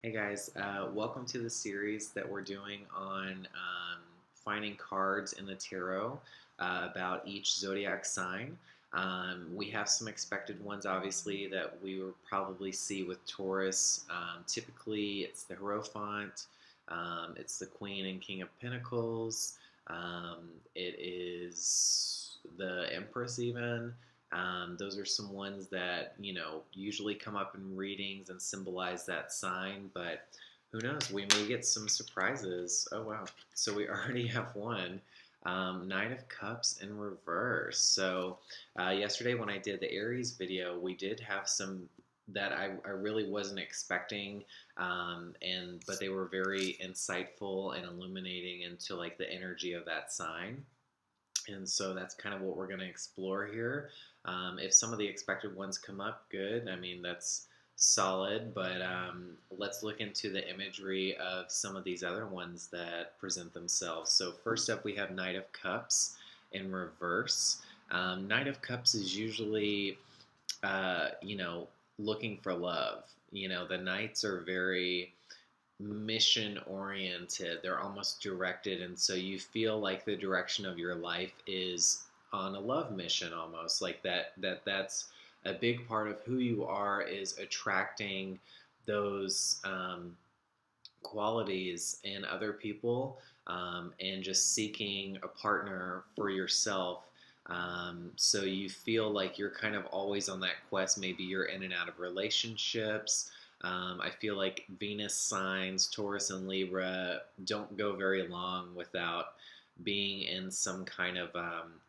Hey guys, welcome to the series that we're doing on finding cards in the tarot about each zodiac sign. We have some expected ones, obviously, that we will probably see with Taurus. Typically, it's the Hierophant, it's the Queen and King of Pentacles, it is the Empress, even. Those are some ones that, usually come up in readings and symbolize that sign, but who knows? We may get some surprises. Oh, wow. So we already have one. Nine of Cups in reverse. So yesterday when I did the Aries video, we did have some that I really wasn't expecting, but they were very insightful and illuminating into like the energy of that sign. And so that's kind of what we're going to explore here. If some of the expected ones come up, good. I mean, that's solid, but let's look into the imagery of some of these other ones that present themselves. So, first up, we have Knight of Cups in reverse. Knight of Cups is usually, looking for love. The Knights are very mission oriented. They're almost directed, and so you feel like the direction of your life is on a love mission, almost like that's a big part of who you are, is attracting those qualities in other people, and just seeking a partner for yourself. So you feel like you're kind of always on that quest. Maybe you're in and out of relationships. I feel like Venus signs, Taurus and Libra, don't go very long without being in some kind of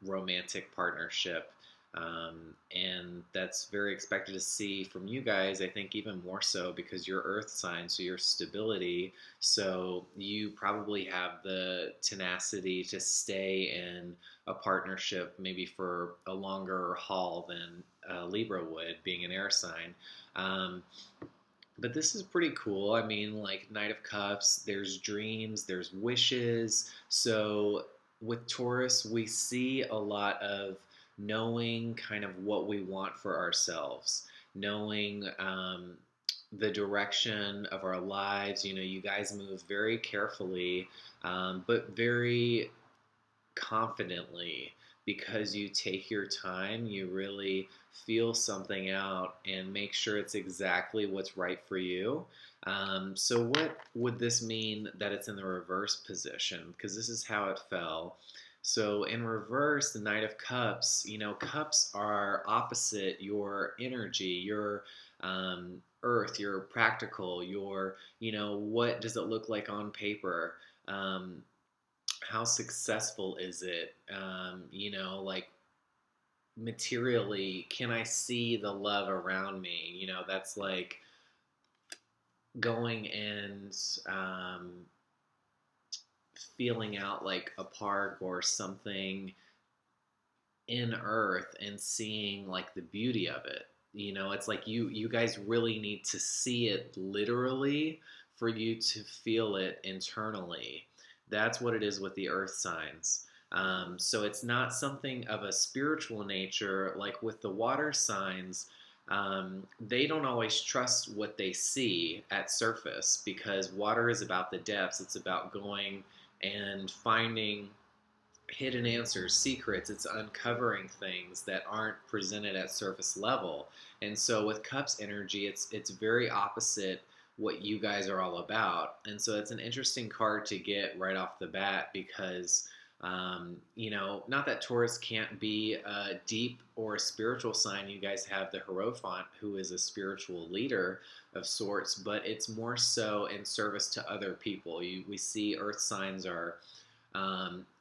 romantic partnership. And that's very expected to see from you guys, I think, even more so because you're earth sign, so your stability. So you probably have the tenacity to stay in a partnership maybe for a longer haul than Libra would, being an air sign. Um, but this is pretty cool. I mean, like Knight of Cups, there's dreams, there's wishes. So with Taurus, we see a lot of knowing kind of what we want for ourselves, knowing the direction of our lives. You guys move very carefully, but very confidently because you take your time, you really feel something out and make sure it's exactly what's right for you. So, what would this mean that it's in the reverse position? Because this is how it fell. So, in reverse, the Knight of Cups, cups are opposite your energy, your earth, your practical, your, what does it look like on paper? Um, how successful is it? Like materially, can I see the love around me? That's like going and feeling out like a park or something in earth and seeing like the beauty of it. It's like you guys really need to see it literally for you to feel it internally. That's what it is with the earth signs. So it's not something of a spiritual nature like with the water signs. They don't always trust what they see at surface because water is about the depths. It's about going and finding hidden answers, secrets. It's uncovering things that aren't presented at surface level. And so with Cups energy, it's very opposite what you guys are all about. And so it's an interesting card to get right off the bat because not that Taurus can't be a deep or a spiritual sign. You guys have the Hierophant, who is a spiritual leader of sorts, but it's more so in service to other people. We see Earth signs are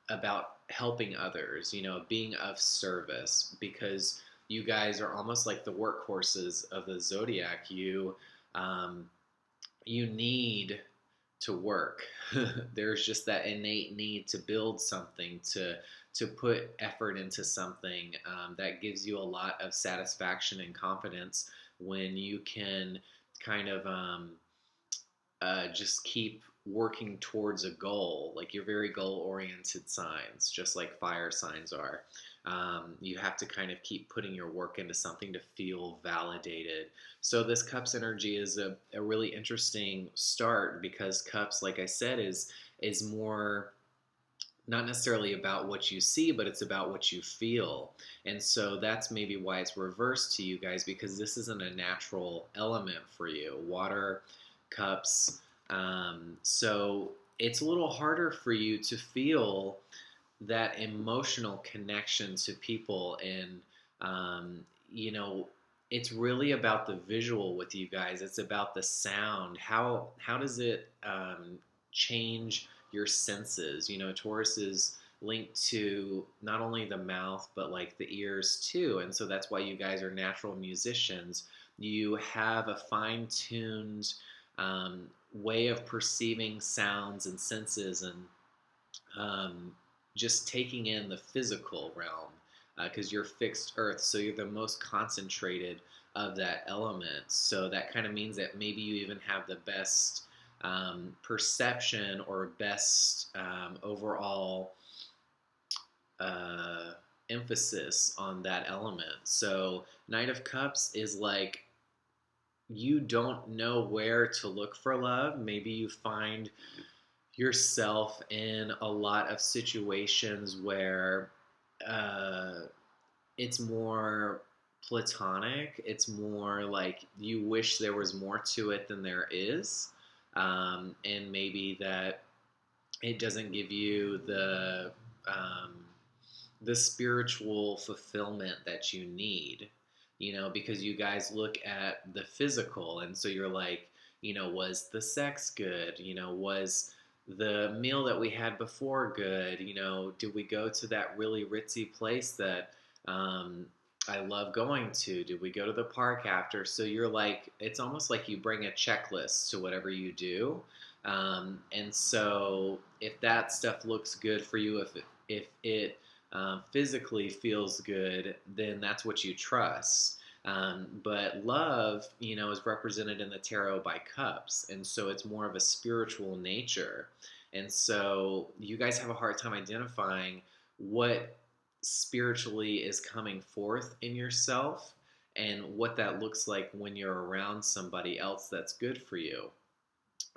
about helping others, being of service, because you guys are almost like the workhorses of the zodiac. Um, you need to work. There's just that innate need to build something, to put effort into something, that gives you a lot of satisfaction and confidence when you can kind of just keep working towards a goal. Like you're very goal oriented signs, just like fire signs are. You have to kind of keep putting your work into something to feel validated. So this cups energy is a really interesting start, because cups, like I said, is more not necessarily about what you see, but it's about what you feel. And so that's maybe why it's reversed to you guys, because this isn't a natural element for you. Water, cups. So it's a little harder for you to feel that emotional connection to people. And, you know, it's really about the visual with you guys. It's about the sound. How does it change your senses? Taurus is linked to not only the mouth but like the ears too, and so that's why you guys are natural musicians. You have a fine-tuned way of perceiving sounds and senses, and just taking in the physical realm, because you're fixed earth, so you're the most concentrated of that element. So that kind of means that maybe you even have the best perception, or best overall uh, emphasis on that element. So Knight of Cups is like, you don't know where to look for love. Maybe you find yourself in a lot of situations where uh, it's more platonic. It's more like you wish there was more to it than there is. And maybe that it doesn't give you um, the spiritual fulfillment that you need, because you guys look at the physical, and so you're like, was the sex good? Was the meal that we had before good? Did we go to that really ritzy place that um, I love going to? Did we go to the park after? So you're like, it's almost like you bring a checklist to whatever you do. And so if that stuff looks good for you, if it physically feels good, then that's what you trust. But love, is represented in the tarot by cups, and so it's more of a spiritual nature. And so you guys have a hard time identifying what spiritually is coming forth in yourself, and what that looks like when you're around somebody else that's good for you.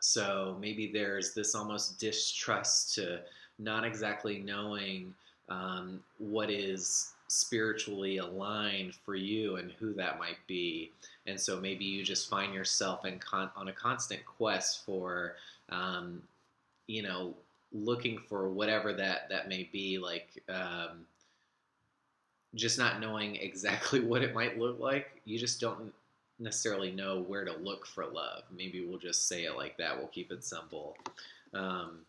So maybe there's this almost distrust to not exactly knowing what is spiritually aligned for you and who that might be. And so maybe you just find yourself on a constant quest for, um, you know, looking for whatever that may be, like just not knowing exactly what it might look like. You just don't necessarily know where to look for love. Maybe we'll just say it like that. We'll keep it simple. Um,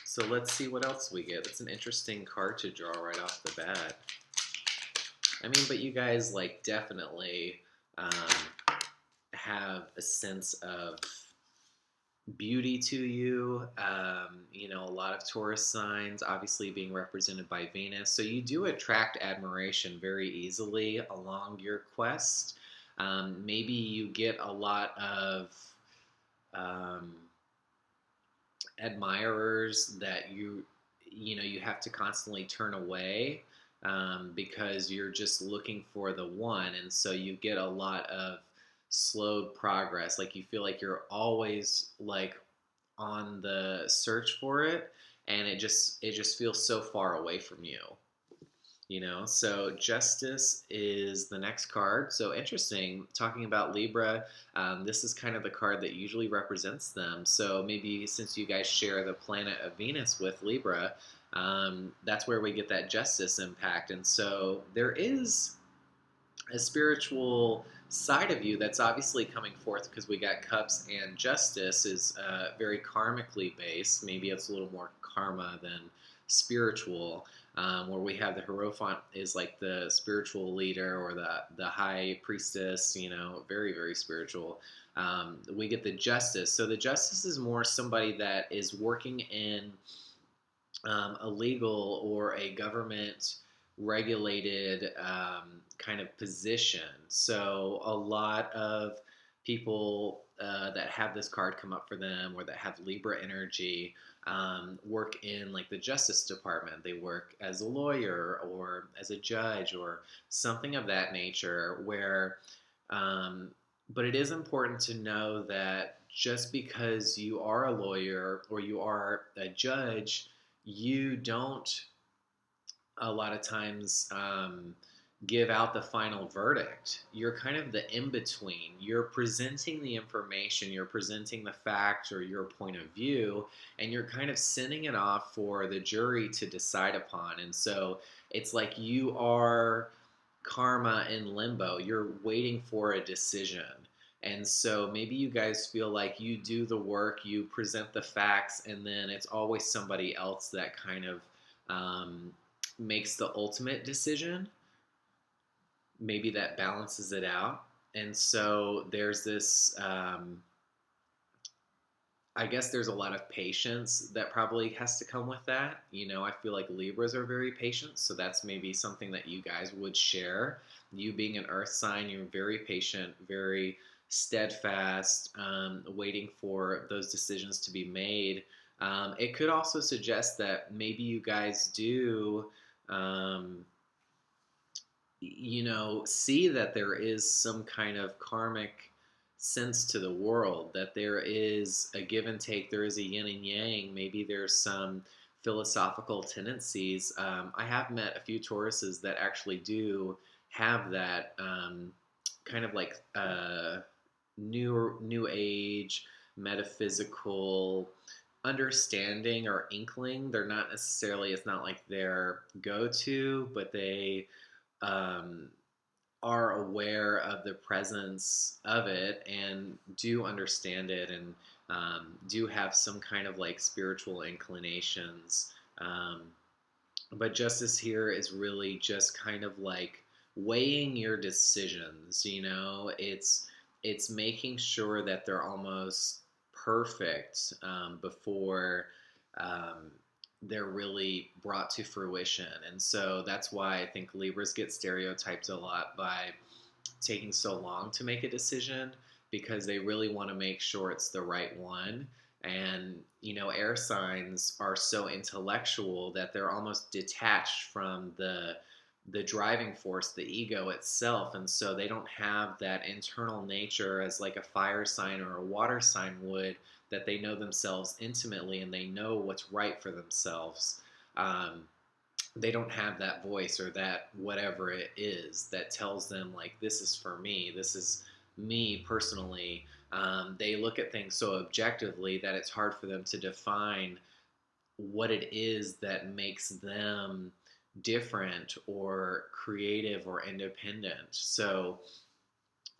so let's see what else we get. It's an interesting card to draw right off the bat. I mean, but you guys like definitely have a sense of beauty to you. A lot of Taurus signs, obviously being represented by Venus. So you do attract admiration very easily along your quest. Maybe you get a lot of um, admirers that you have to constantly turn away, because you're just looking for the one, and so you get a lot of slowed progress. Like you feel like you're always like on the search for it, and it just feels so far away from you. So Justice is the next card. So interesting, talking about Libra. This is kind of the card that usually represents them. So maybe since you guys share the planet of Venus with Libra, that's where we get that justice impact. And so there is a spiritual side of you that's obviously coming forth, because we got Cups, and Justice is very karmically based. Maybe it's a little more karma than spiritual, where we have the Hierophant is like the spiritual leader, or the high priestess, very, very spiritual. We get the Justice. So the Justice is more somebody that is working in a legal or a government regulated kind of position. So a lot of people that have this card come up for them, or that have Libra energy, work in like the Justice Department. They work as a lawyer or as a judge or something of that nature. Where, um, but it is important to know that just because you are a lawyer or you are a judge, you don't a lot of times give out the final verdict. You're kind of the in between. You're presenting the information, you're presenting the fact or your point of view, and you're kind of sending it off for the jury to decide upon. And so it's like you are karma in limbo. You're waiting for a decision. And so maybe you guys feel like you do the work, you present the facts, and then it's always somebody else that kind of um, makes the ultimate decision. Maybe that balances it out. And so there's this, I guess there's a lot of patience that probably has to come with that. You know, I feel like Libras are very patient, so that's maybe something that you guys would share. You being an earth sign, you're very patient, very steadfast, waiting for those decisions to be made. It could also suggest that maybe you guys do, um, see that there is some kind of karmic sense to the world, that there is a give and take, there is a yin and yang, maybe there's some philosophical tendencies. I have met a few Tauruses that actually do have that kind of like new age metaphysical understanding or inkling. They're not necessarily, it's not like their go-to, but they um, are aware of the presence of it and do understand it, and do have some kind of like spiritual inclinations. Um, but justice here is really just kind of like weighing your decisions. It's making sure that they're almost perfect before um, they're really brought to fruition. And so that's why I think Libras get stereotyped a lot by taking so long to make a decision, because they really want to make sure it's the right one. And, air signs are so intellectual that they're almost detached from the driving force, the ego itself. And so they don't have that internal nature as like a fire sign or a water sign would, that they know themselves intimately and they know what's right for themselves. Um, they don't have that voice or that whatever it is that tells them like, this is for me, this is me personally. They look at things so objectively that it's hard for them to define what it is that makes them different or creative or independent. So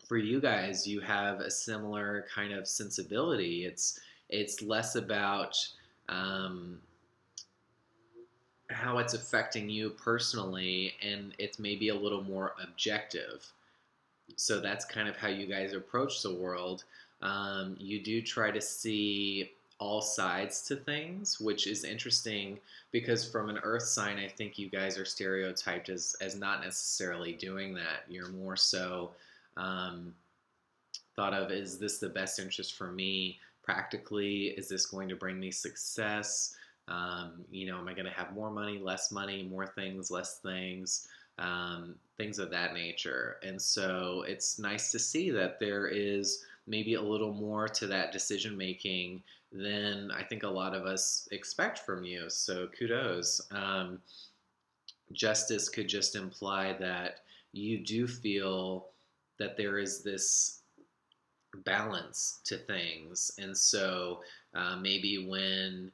for you guys, you have a similar kind of sensibility. It's less about um, how it's affecting you personally, and it's maybe a little more objective. So that's kind of how you guys approach the world. You do try to see all sides to things, which is interesting, because from an earth sign, I think you guys are stereotyped as not necessarily doing that. You're more so um, thought of, is this the best interest for me practically? Is this going to bring me success? Am I going to have more money, less money, more things, less things, things of that nature? And so it's nice to see that there is maybe a little more to that decision making than I think a lot of us expect from you. So kudos. Justice could just imply that you do feel that there is this balance to things. And so maybe when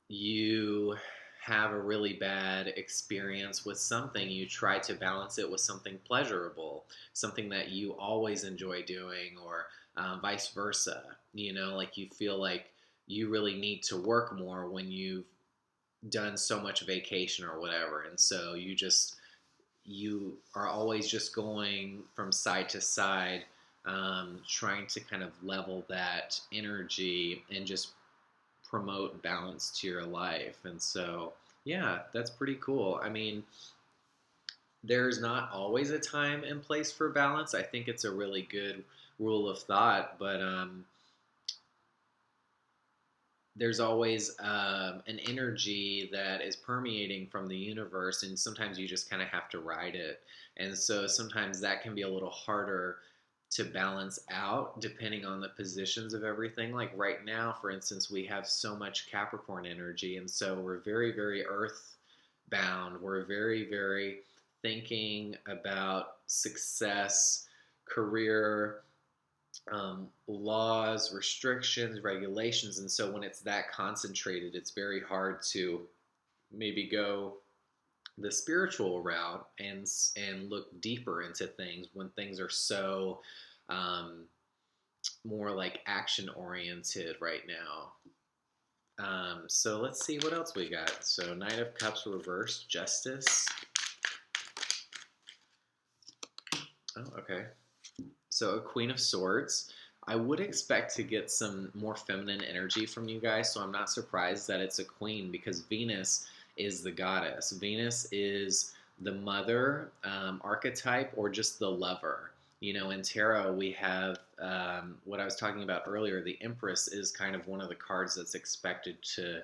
you have a really bad experience with something, you try to balance it with something pleasurable, something that you always enjoy doing, or vice versa. Like you feel like you really need to work more when you've done so much vacation or whatever. And so you are always just going from side to side, trying to kind of level that energy and just promote balance to your life. And so, yeah, that's pretty cool. I mean, there's not always a time and place for balance. I think it's a really good rule of thought, but there's always an energy that is permeating from the universe, and sometimes you just kind of have to ride it. And so sometimes that can be a little harder to balance out depending on the positions of everything. Like right now, for instance, we have so much Capricorn energy, and so we're very, very earth bound. We're very, very thinking about success, career, laws, restrictions, regulations. And so when it's that concentrated, it's very hard to maybe go the spiritual route and look deeper into things when things are so um, more like action oriented right now. So let's see what else we got. So Knight of Cups reversed, Justice. Oh, okay. So a Queen of Swords. I would expect to get some more feminine energy from you guys, so I'm not surprised that it's a queen because Venus is the goddess. Venus is the mother archetype or just the lover. You know, in tarot, we have what I was talking about earlier. The Empress is kind of one of the cards that's expected to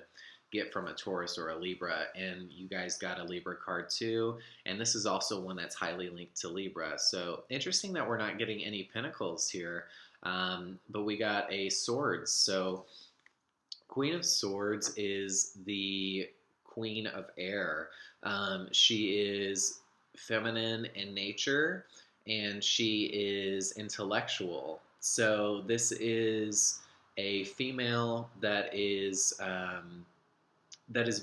get from a Taurus or a Libra, and you guys got a Libra card too. And this is also one that's highly linked to Libra. So interesting that we're not getting any pentacles here, but we got a swords. So Queen of Swords is the queen of air. She is feminine in nature, and she is intellectual. So this is a female that is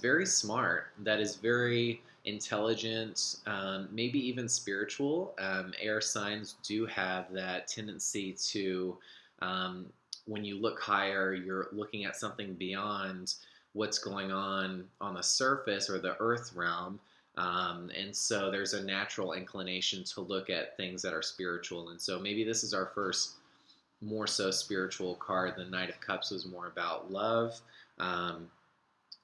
very smart, that is very intelligent, maybe even spiritual. Air signs do have that tendency to, when you look higher, you're looking at something beyond what's going on the surface or the earth realm. And so there's a natural inclination to look at things that are spiritual. And so maybe this is our first more so spiritual card. The Knight of Cups was more about love.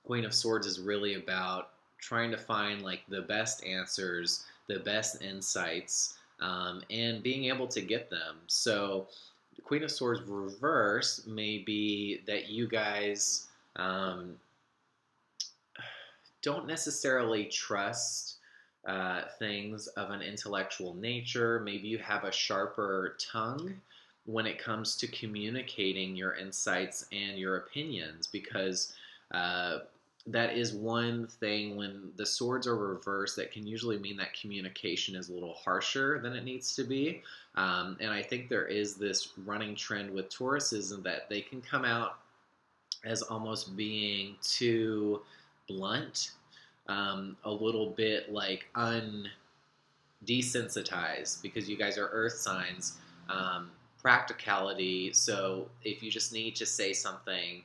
Queen of Swords is really about trying to find like the best answers, the best insights, and being able to get them. So the Queen of Swords reverse may be that you guys don't necessarily trust things of an intellectual nature. Maybe you have a sharper tongue when it comes to communicating your insights and your opinions because that is one thing when the swords are reversed that can usually mean that communication is a little harsher than it needs to be. And I think there is this running trend with Tauruses in that they can come out as almost being too blunt, a little bit like desensitized because you guys are earth signs. Practicality, so if you just need to say something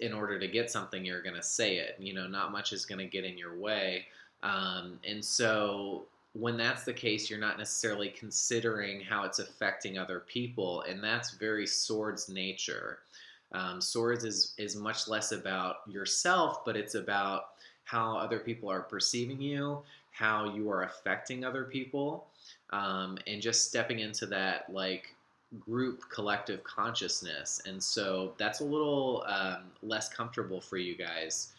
in order to get something, you're going to say it. You know, not much is going to get in your way. And so when that's the case, you're not necessarily considering how it's affecting other people. And that's very swords nature. Swords is much less about yourself, but it's about how other people are perceiving you, how you are affecting other people, and just stepping into that like group collective consciousness. And so that's a little less comfortable for you guys,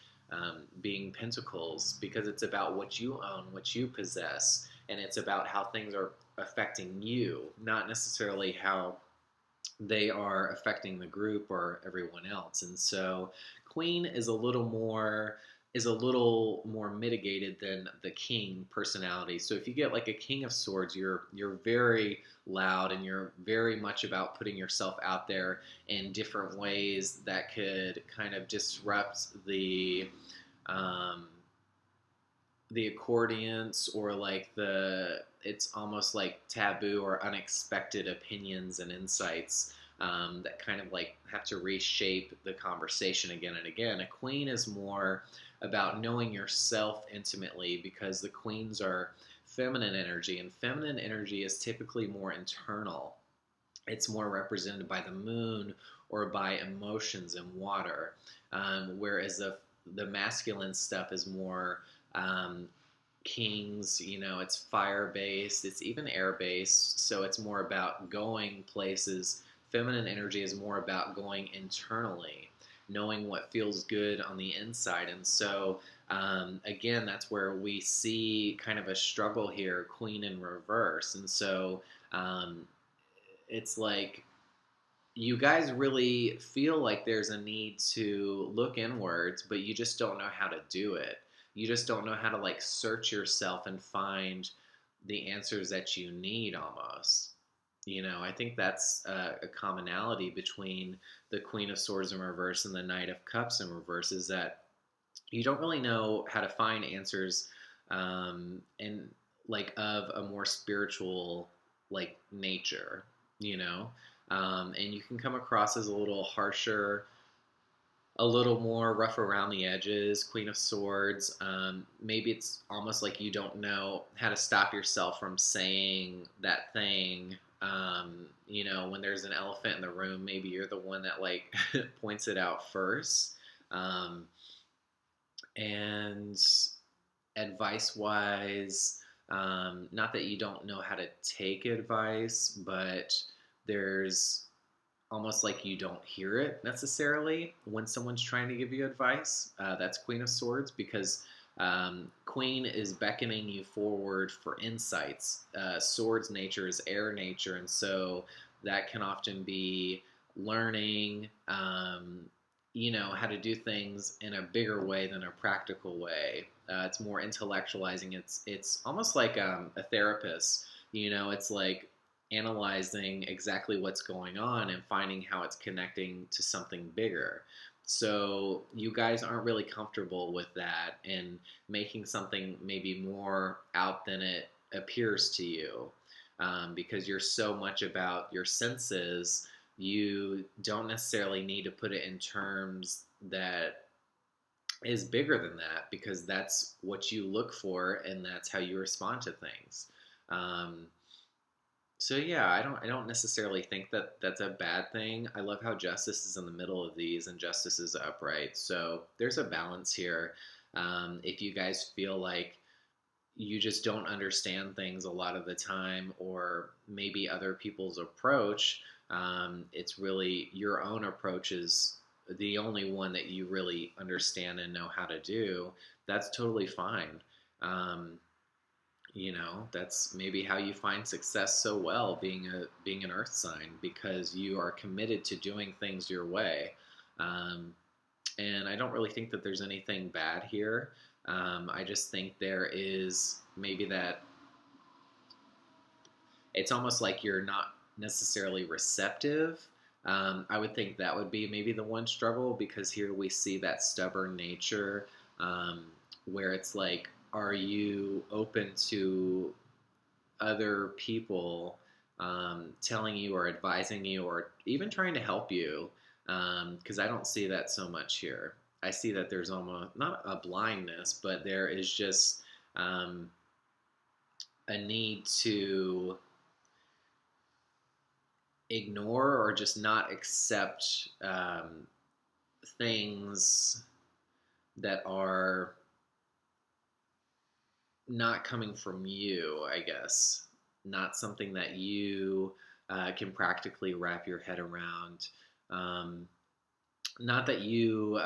being pentacles, because it's about what you own, what you possess, and it's about how things are affecting you, not necessarily how they are affecting the group or everyone else. And so Queen is a little more mitigated than the King personality. So if you get like a King of Swords, you're very loud and you're very much about putting yourself out there in different ways that could kind of disrupt the accordions or like it's almost like taboo or unexpected opinions and insights that kind of like have to reshape the conversation again and again. A queen is more about knowing yourself intimately because the queens are feminine energy, and feminine energy is typically more internal. It's more represented by the moon or by emotions and water, whereas the masculine stuff is more kings, you know, it's fire based, it's even air based, so it's more about going places Feminine energy is more about going internally, knowing what feels good on the inside. And so, again, that's where we see kind of a struggle here, Queen in reverse. And so, um, it's like you guys really feel like there's a need to look inwards, but you just don't know how to do it. You just don't know how to like search yourself and find the answers that you need almost. I think that's a commonality between the Queen of Swords in reverse and the Knight of Cups in reverse is that you don't really know how to find answers, and like of a more spiritual like nature, you know and you can come across as a little harsher, a little more rough around the edges, Queen of Swords. Maybe it's almost like you don't know how to stop yourself from saying that thing. When there's an elephant in the room, maybe you're the one that like points it out first. Um, and advice wise, not that you don't know how to take advice, but there's almost like you don't hear it necessarily when someone's trying to give you advice. That's Queen of Swords because Queen is beckoning you forward for insights. Swords nature is air nature, and so that can often be learning, how to do things in a bigger way than a practical way. It's more intellectualizing. It's almost like a therapist. It's like analyzing exactly what's going on and finding how it's connecting to something bigger. So you guys aren't really comfortable with that and making something maybe more out than it appears to you, because you're so much about your senses. You don't necessarily need to put it in terms that is bigger than that because that's what you look for and that's how you respond to things. Um, so yeah, I don't necessarily think that that's a bad thing. I love how justice is in the middle of these and justice is upright. So there's a balance here. If you guys feel like you just don't understand things a lot of the time, or maybe other people's approach, it's really your own approach is the only one that you really understand and know how to do. That's totally fine. Um, that's maybe how you find success so well, being an earth sign, because you are committed to doing things your way. Um, and I don't really think that there's anything bad here. I just think there is maybe that it's almost like you're not necessarily receptive. I would think that would be maybe the one struggle because here we see that stubborn nature, where it's like, are you open to other people telling you or advising you or even trying to help you? Because I don't see that so much here. I see that there's almost not a blindness, but there is just um, a need to ignore or just not accept things that are not coming from you, I guess. Not something that you can practically wrap your head around. Um, Not that you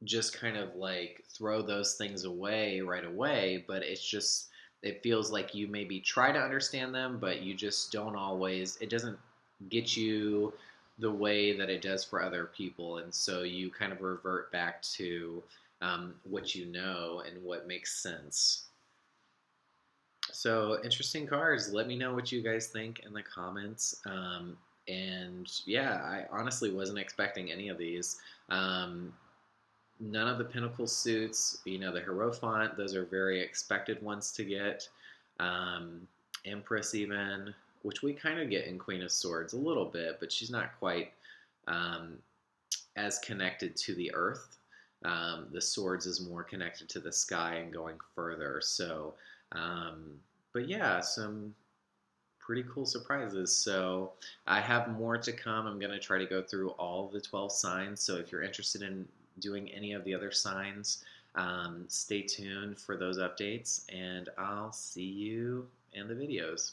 just kind of like throw those things away right away, but it feels like you maybe try to understand them, but you just don't always, it doesn't get you the way that it does for other people. And so you kind of revert back to what you know and what makes sense. So, interesting cards. Let me know what you guys think in the comments. And yeah, I honestly wasn't expecting any of these. Um, None of the Pinnacle suits, the Hierophant, those are very expected ones to get. Empress, even, which we kind of get in Queen of Swords a little bit, but she's not quite um, as connected to the earth. The Swords is more connected to the sky and going further. So, but yeah, some pretty cool surprises. So I have more to come. I'm going to try to go through all the 12 signs. So if you're interested in doing any of the other signs, stay tuned for those updates, and I'll see you in the videos.